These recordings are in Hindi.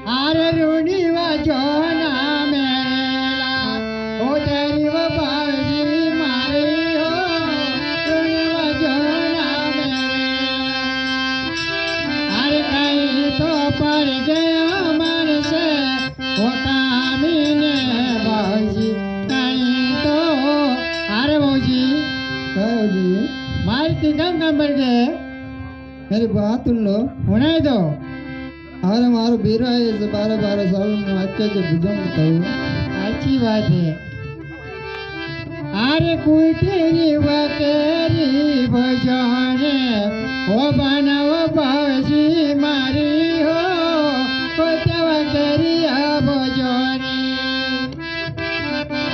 अरे रूनी वजो ना मेला ओ तेरी वो बाजी मारी हो रूनी वजो ना मेला अरे कहीं तो पड़ गया मन से वो कामिने बाजी कहीं तो अरे बाजी मारती गंगा मर गए मेरी बात सुन लो होना है तो अरे मारो बीरा है इस 12 साल में अच्छे से बुझम बताओ अच्छी बात है अरे कोई तेरी वकेरी बजाने ओ बनाओ बाजी मारी हो कोई वकेरी बजाने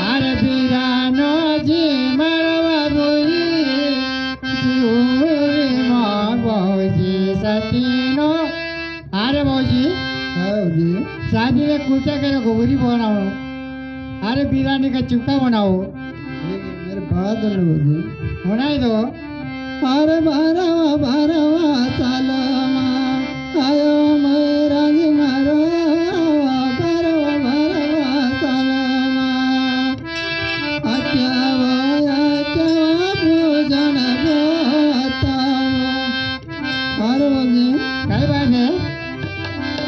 अरे बीरानो जी मरवा बोली जीवरी माँ बाजी सतीनो अरे बाजी शादी में कुर्ता के गोबरी बनाओ अरे बिरयानी का चुपका बनाओ मेरे बात सुन लो जी होना है तो अरे 12 सालमा आयो मेरा जी मारो 12 सालमा अच्छा पूजन बताओ अरे बाजी कई बात है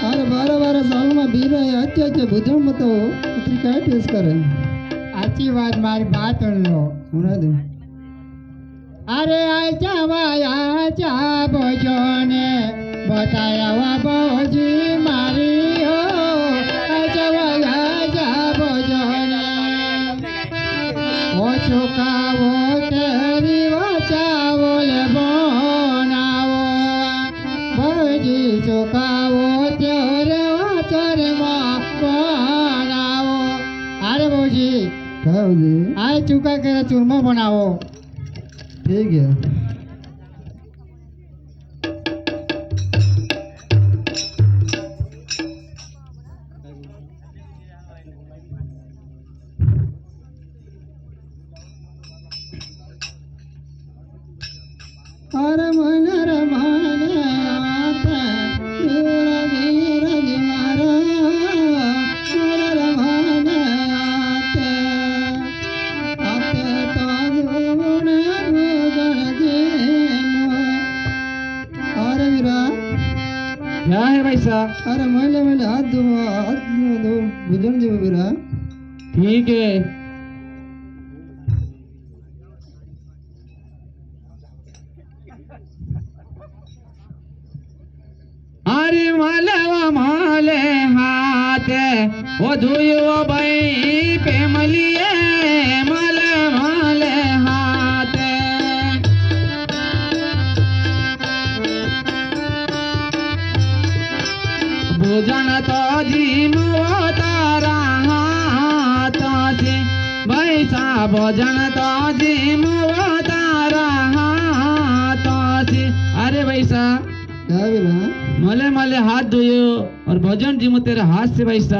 अरे 12 साल में बीरा है अच्छे बुझम बताओ इतनी क्या टेस्ट करे अच्छी बात मारी बात सुन लो सुना दे अरे आचा बजने बताया वा बजी मारी हो आचा बजने ओ चुकावो तेरी बचावो ले बनावो बजी चुकावो तेरे वाचर माँ बनावो अरे बजी क्या हो जी आए चुका के चूरमा बनाओ ठीक है अरे मन रमाने आता दूरा धीरज मारा मन रमाने आते आते ताज बुने भूगण जीनो अरे वीरा क्या है भाई साहब अरे मैले हाथ दो बुझन जी वीरा ठीक है अरे माले हाथ वो धुयो भाई पे मलिए माले हाथ भोजन तो जी तारा हाथ से वैसा भोजन तो जी तारा हाथ से अरे वैसा क्या वीरा मले हाथ धोयो और भजन जी तेरे हाथ से भाई